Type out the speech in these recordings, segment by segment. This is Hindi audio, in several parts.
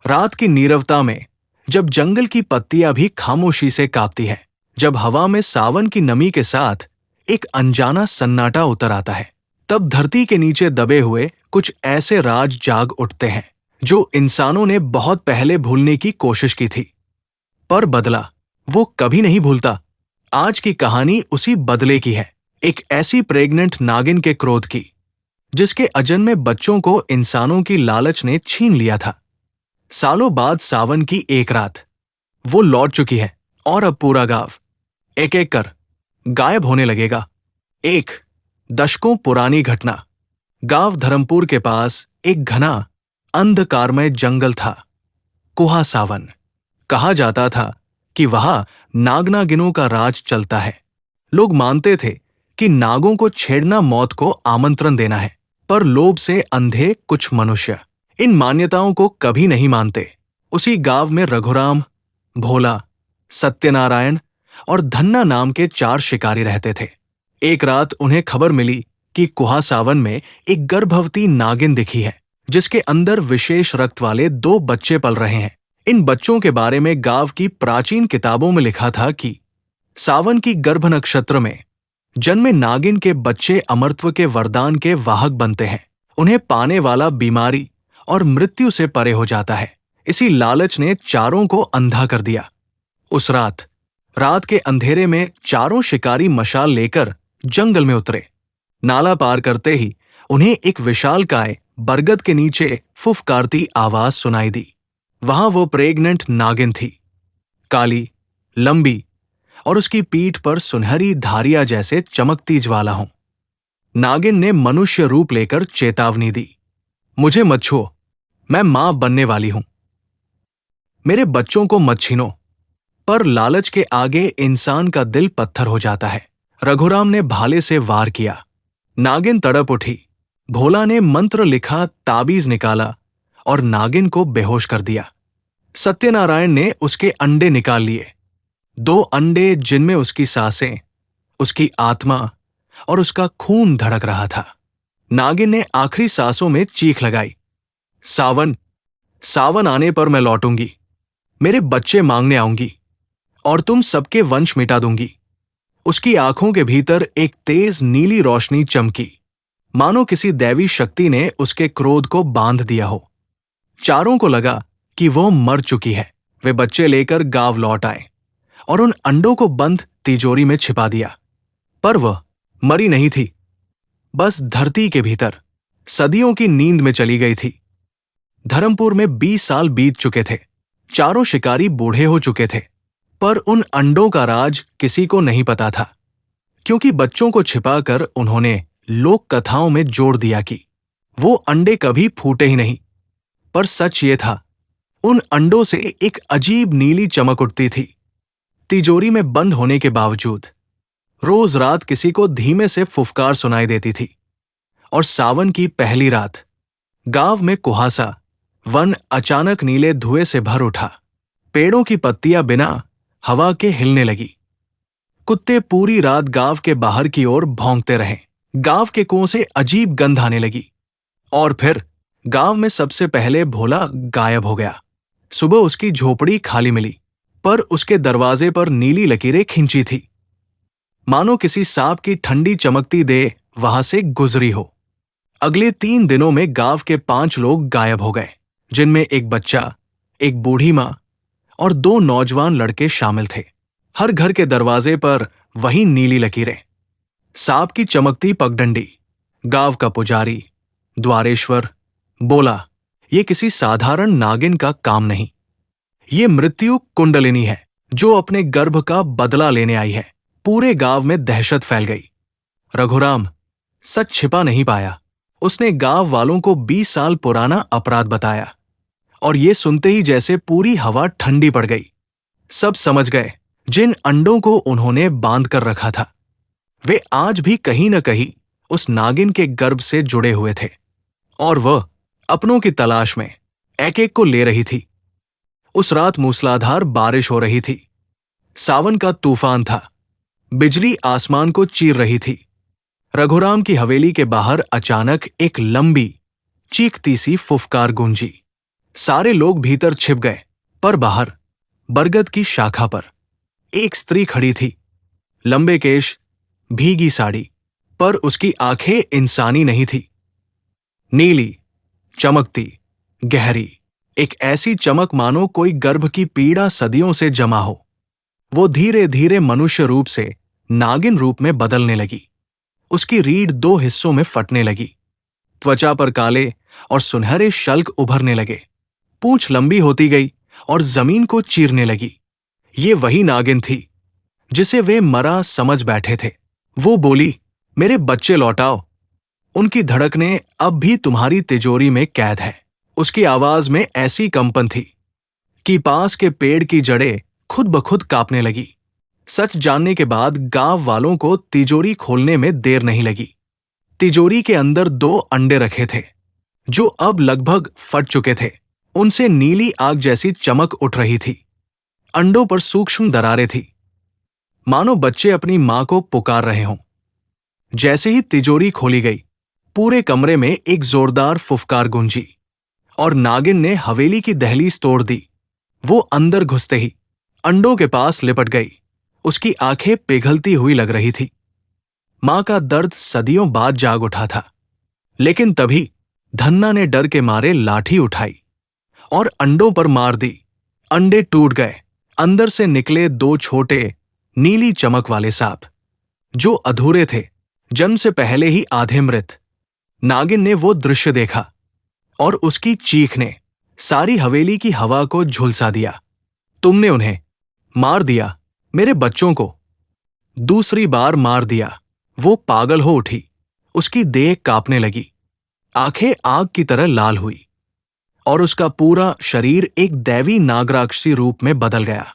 रात की नीरवता में, जब जंगल की पत्तियां भी खामोशी से कांपती हैं, जब हवा में सावन की नमी के साथ एक अनजाना सन्नाटा उतर आता है, तब धरती के नीचे दबे हुए कुछ ऐसे राज जाग उठते हैं जो इंसानों ने बहुत पहले भूलने की कोशिश की थी। पर बदला वो कभी नहीं भूलता। आज की कहानी उसी बदले की है, एक ऐसी प्रेग्नेंट नागिन के क्रोध की, जिसके अजन्मे बच्चों को इंसानों की लालच ने छीन लिया था। सालों बाद सावन की एक रात वो लौट चुकी है, और अब पूरा गांव एक एक कर गायब होने लगेगा। एक दशकों पुरानी घटना। गांव धर्मपुर के पास एक घना अंधकारमय जंगल था, कुहा सावन। कहा जाता था कि वहां नाग-नागिनों का राज चलता है। लोग मानते थे कि नागों को छेड़ना मौत को आमंत्रण देना है, पर लोभ से अंधे कुछ मनुष्य इन मान्यताओं को कभी नहीं मानते। उसी गांव में रघुराम, भोला, सत्यनारायण और धन्ना नाम के 4 शिकारी रहते थे। एक रात उन्हें खबर मिली कि कुहा सावन में एक गर्भवती नागिन दिखी है, जिसके अंदर विशेष रक्त वाले 2 बच्चे पल रहे हैं। इन बच्चों के बारे में गांव की प्राचीन किताबों में लिखा था कि सावन की गर्भ नक्षत्र में जन्मे नागिन के बच्चे अमरत्व के वरदान के वाहक बनते हैं। उन्हें पाने वाला बीमारी और मृत्यु से परे हो जाता है। इसी लालच ने चारों को अंधा कर दिया। उस रात के अंधेरे में चारों शिकारी मशाल लेकर जंगल में उतरे। नाला पार करते ही उन्हें एक विशालकाय बरगद के नीचे फुफकारती आवाज सुनाई दी। वहां वो प्रेग्नेंट नागिन थी, काली, लंबी और उसकी पीठ पर सुनहरी धारियां जैसे चमकती ज्वाला हों। नागिन ने मनुष्य रूप लेकर चेतावनी दी, मुझे मत छुओ, मैं मां बनने वाली हूं। मेरे बच्चों को मत छीनो। पर लालच के आगे इंसान का दिल पत्थर हो जाता है। रघुराम ने भाले से वार किया। नागिन तड़प उठी। भोला ने मंत्र लिखा ताबीज निकाला और नागिन को बेहोश कर दिया। सत्यनारायण ने उसके अंडे निकाल लिए, 2 अंडे जिनमें उसकी सांसें, उसकी आत्मा और उसका खून धड़क रहा था। नागिन ने आखिरी सांसों में चीख लगाई, सावन, सावन आने पर मैं लौटूंगी, मेरे बच्चे मांगने आऊंगी और तुम सबके वंश मिटा दूंगी। उसकी आंखों के भीतर एक तेज नीली रोशनी चमकी, मानो किसी दैवी शक्ति ने उसके क्रोध को बांध दिया हो। चारों को लगा कि वो मर चुकी है। वे बच्चे लेकर गांव लौट आए और उन अंडों को बंद तिजोरी में छिपा दिया। पर वह मरी नहीं थी, बस धरती के भीतर सदियों की नींद में चली गई थी। धर्मपुर में 20 साल बीत चुके थे। चारों शिकारी बूढ़े हो चुके थे, पर उन अंडों का राज किसी को नहीं पता था, क्योंकि बच्चों को छिपाकर उन्होंने लोक कथाओं में जोड़ दिया कि वो अंडे कभी फूटे ही नहीं। पर सच ये था, उन अंडों से एक अजीब नीली चमक उठती थी। तिजोरी में बंद होने के बावजूद रोज रात किसी को धीमे से फुफकार सुनाई देती थी। और सावन की पहली रात गांव में कुहासा वन अचानक नीले धुएं से भर उठा। पेड़ों की पत्तियां बिना हवा के हिलने लगी। कुत्ते पूरी रात गांव के बाहर की ओर भौंकते रहे। गांव के कुओं से अजीब गंध आने लगी। और फिर गांव में सबसे पहले भोला गायब हो गया। सुबह उसकी झोपड़ी खाली मिली, पर उसके दरवाजे पर नीली लकीरें खींची थी, मानो किसी सांप की ठंडी चमकती देह वहां से गुजरी हो। अगले 3 दिनों में गांव के 5 लोग गायब हो गए, जिनमें एक बच्चा, एक बूढ़ी मां और 2 नौजवान लड़के शामिल थे। हर घर के दरवाजे पर वही नीली लकीरें, सांप की चमकती पगडंडी। गांव का पुजारी, द्वारेश्वर बोला, ये किसी साधारण नागिन का काम नहीं, ये मृत्यु कुंडलिनी है जो अपने गर्भ का बदला लेने आई है। पूरे गांव में दहशत फैल गई। रघुराम सच छिपा नहीं पाया। उसने गांव वालों को 20 साल पुराना अपराध बताया, और ये सुनते ही जैसे पूरी हवा ठंडी पड़ गई। सब समझ गए, जिन अंडों को उन्होंने बांध कर रखा था, वे आज भी कहीं न कहीं उस नागिन के गर्भ से जुड़े हुए थे, और वह अपनों की तलाश में एक एक को ले रही थी। उस रात मूसलाधार बारिश हो रही थी। सावन का तूफान था। बिजली आसमान को चीर रही थी। रघुराम की हवेली के बाहर अचानक एक लंबी, चीखती सी फुफकार गूंजी। सारे लोग भीतर छिप गए, पर बाहर बरगद की शाखा पर एक स्त्री खड़ी थी। लंबे केश, भीगी साड़ी, पर उसकी आंखें इंसानी नहीं थी। नीली, चमकती, गहरी, एक ऐसी चमक मानो कोई गर्भ की पीड़ा सदियों से जमा हो। वो धीरे धीरे मनुष्य रूप से नागिन रूप में बदलने लगी। उसकी रीढ़ दो हिस्सों में फटने लगी। त्वचा पर काले और सुनहरे शल्क उभरने लगे। पूंछ लंबी होती गई और जमीन को चीरने लगी। ये वही नागिन थी जिसे वे मरा समझ बैठे थे। वो बोली, मेरे बच्चे लौटाओ। उनकी धड़कनें अब भी तुम्हारी तिजोरी में कैद है। उसकी आवाज में ऐसी कंपन थी कि पास के पेड़ की जड़ें खुद ब खुद कांपने लगी। सच जानने के बाद गांव वालों को तिजोरी खोलने में देर नहीं लगी। तिजोरी के अंदर 2 अंडे रखे थे जो अब लगभग फट चुके थे। उनसे नीली आग जैसी चमक उठ रही थी। अंडों पर सूक्ष्म दरारें थी, मानो बच्चे अपनी मां को पुकार रहे हों। जैसे ही तिजोरी खोली गई, पूरे कमरे में एक जोरदार फुफकार गूंजी और नागिन ने हवेली की दहलीज तोड़ दी। वो अंदर घुसते ही अंडों के पास लिपट गई। उसकी आंखें पिघलती हुई लग रही थी। मां का दर्द सदियों बाद जाग उठा था। लेकिन तभी धन्ना ने डर के मारे लाठी उठाई और अंडों पर मार दी। अंडे टूट गए। अंदर से निकले 2 छोटे नीली चमक वाले सांप, जो अधूरे थे, जन्म से पहले ही आधे मृत। नागिन ने वो दृश्य देखा और उसकी चीख ने सारी हवेली की हवा को झुलसा दिया। तुमने उन्हें मार दिया, मेरे बच्चों को दूसरी बार मार दिया। वो पागल हो उठी। उसकी देह कांपने लगी, आंखें आग की तरह लाल हुई और उसका पूरा शरीर एक दैवी नागराक्षसी रूप में बदल गया।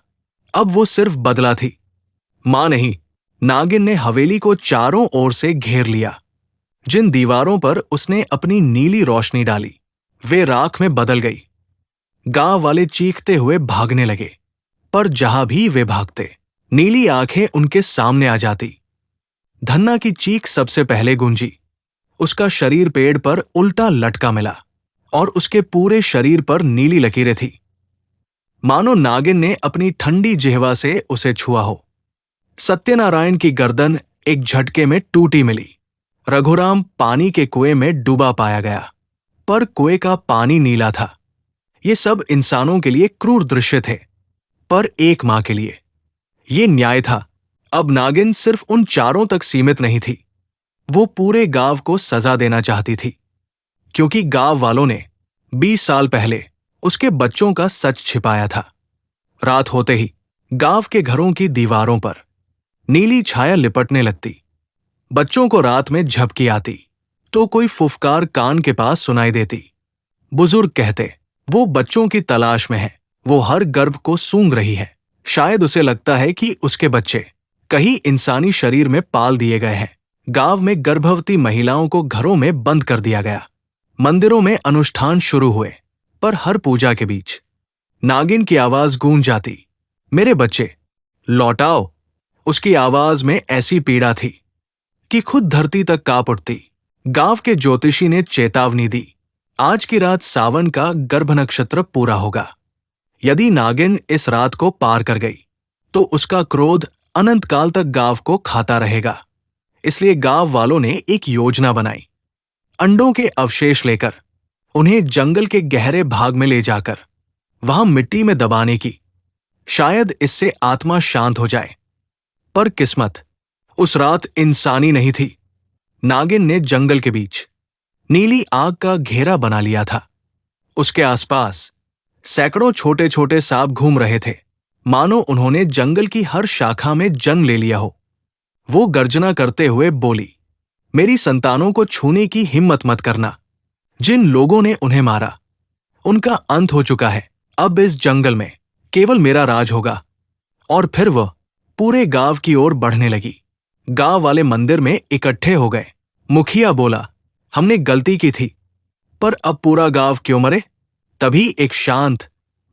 अब वो सिर्फ बदला थी, मां नहीं। नागिन ने हवेली को चारों ओर से घेर लिया। जिन दीवारों पर उसने अपनी नीली रोशनी डाली, वे राख में बदल गई। गांव वाले चीखते हुए भागने लगे, पर जहां भी वे भागते, नीली आंखें उनके सामने आ जाती। धन्ना की चीख सबसे पहले गूंजी। उसका शरीर पेड़ पर उल्टा लटका मिला और उसके पूरे शरीर पर नीली लकीरें थी, मानो नागिन ने अपनी ठंडी जिह्वा से उसे छुआ हो। सत्यनारायण की गर्दन एक झटके में टूटी मिली। रघुराम पानी के कुएं में डूबा पाया गया, पर कुएं का पानी नीला था। ये सब इंसानों के लिए क्रूर दृश्य थे, पर एक मां के लिए ये न्याय था। अब नागिन सिर्फ उन चारों तक सीमित नहीं थी। वो पूरे गांव को सजा देना चाहती थी, क्योंकि गांव वालों ने 20 साल पहले उसके बच्चों का सच छिपाया था। रात होते ही गांव के घरों की दीवारों पर नीली छाया लिपटने लगती। बच्चों को रात में झपकी आती तो कोई फुफकार कान के पास सुनाई देती। बुजुर्ग कहते, वो बच्चों की तलाश में है, वो हर गर्भ को सूंघ रही है। शायद उसे लगता है कि उसके बच्चे कहीं इंसानी शरीर में पाल दिए गए हैं। गांव में गर्भवती महिलाओं को घरों में बंद कर दिया गया। मंदिरों में अनुष्ठान शुरू हुए, पर हर पूजा के बीच नागिन की आवाज गूंज जाती, मेरे बच्चे लौटाओ। उसकी आवाज में ऐसी पीड़ा थी कि खुद धरती तक कांप उठती। गांव के ज्योतिषी ने चेतावनी दी, आज की रात सावन का गर्भ नक्षत्र पूरा होगा। यदि नागिन इस रात को पार कर गई तो उसका क्रोध अनंत काल तक गांव को खाता रहेगा। इसलिए गांव वालों ने एक योजना बनाई। अंडों के अवशेष लेकर उन्हें जंगल के गहरे भाग में ले जाकर वहां मिट्टी में दबाने की। शायद इससे आत्मा शांत हो जाए। पर किस्मत उस रात इंसानी नहीं थी। नागिन ने जंगल के बीच नीली आग का घेरा बना लिया था। उसके आसपास सैकड़ों छोटे छोटे सांप घूम रहे थे, मानो उन्होंने जंगल की हर शाखा में जन्म ले लिया हो। वो गर्जना करते हुए बोली, मेरी संतानों को छूने की हिम्मत मत करना। जिन लोगों ने उन्हें मारा, उनका अंत हो चुका है। अब इस जंगल में केवल मेरा राज होगा। और फिर वह पूरे गांव की ओर बढ़ने लगी। गांव वाले मंदिर में इकट्ठे हो गए। मुखिया बोला, हमने गलती की थी, पर अब पूरा गांव क्यों मरे? तभी एक शांत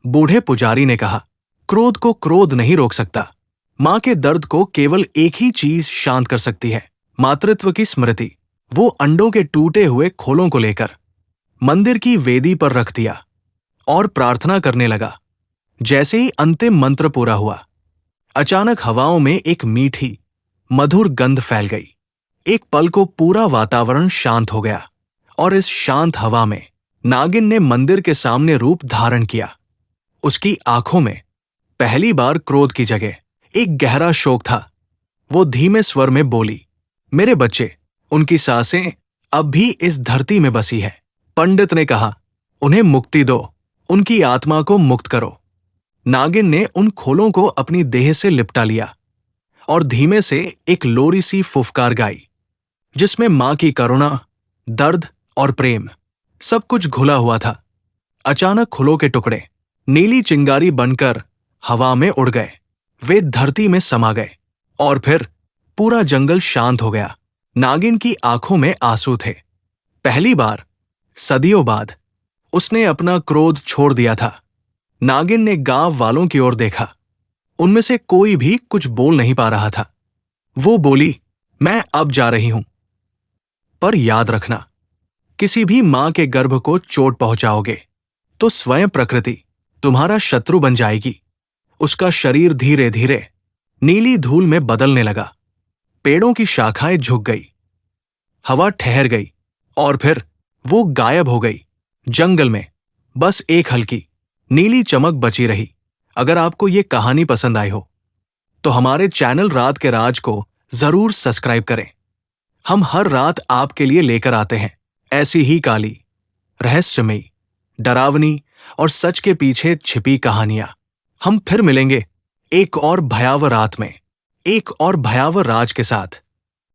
बूढ़े पुजारी ने कहा, क्रोध को क्रोध नहीं रोक सकता। मां के दर्द को केवल एक ही चीज शांत कर सकती है, मातृत्व की स्मृति। वो अंडों के टूटे हुए खोलों को लेकर मंदिर की वेदी पर रख दिया और प्रार्थना करने लगा। जैसे ही अंतिम मंत्र पूरा हुआ, अचानक हवाओं में एक मीठी, मधुर गंध फैल गई। एक पल को पूरा वातावरण शांत हो गया और इस शांत हवा में नागिन ने मंदिर के सामने रूप धारण किया। उसकी आंखों में पहली बार क्रोध की जगह एक गहरा शोक था। वो धीमे स्वर में बोली, मेरे बच्चे, उनकी सांसें अब भी इस धरती में बसी है। पंडित ने कहा, उन्हें मुक्ति दो, उनकी आत्मा को मुक्त करो। नागिन ने उन खोलों को अपनी देह से लिपटा लिया और धीमे से एक लोरी सी फुफकार गाई, जिसमें मां की करुणा, दर्द और प्रेम सब कुछ घुला हुआ था। अचानक खोलों के टुकड़े नीली चिंगारी बनकर हवा में उड़ गए। वे धरती में समा गए और फिर पूरा जंगल शांत हो गया। नागिन की आंखों में आंसू थे। पहली बार सदियों बाद उसने अपना क्रोध छोड़ दिया था। नागिन ने गांव वालों की ओर देखा। उनमें से कोई भी कुछ बोल नहीं पा रहा था। वो बोली, मैं अब जा रही हूं, पर याद रखना, किसी भी मां के गर्भ को चोट पहुंचाओगे तो स्वयं प्रकृति तुम्हारा शत्रु बन जाएगी। उसका शरीर धीरे धीरे नीली धूल में बदलने लगा। पेड़ों की शाखाएं झुक गई, हवा ठहर गई और फिर वो गायब हो गई। जंगल में बस एक हल्की नीली चमक बची रही। अगर आपको ये कहानी पसंद आई हो तो हमारे चैनल रात के राज को जरूर सब्सक्राइब करें। हम हर रात आपके लिए लेकर आते हैं ऐसी ही काली, रहस्यमयी, डरावनी और सच के पीछे छिपी कहानियां। हम फिर मिलेंगे एक और भयावह रात में, एक और भयावह राज के साथ।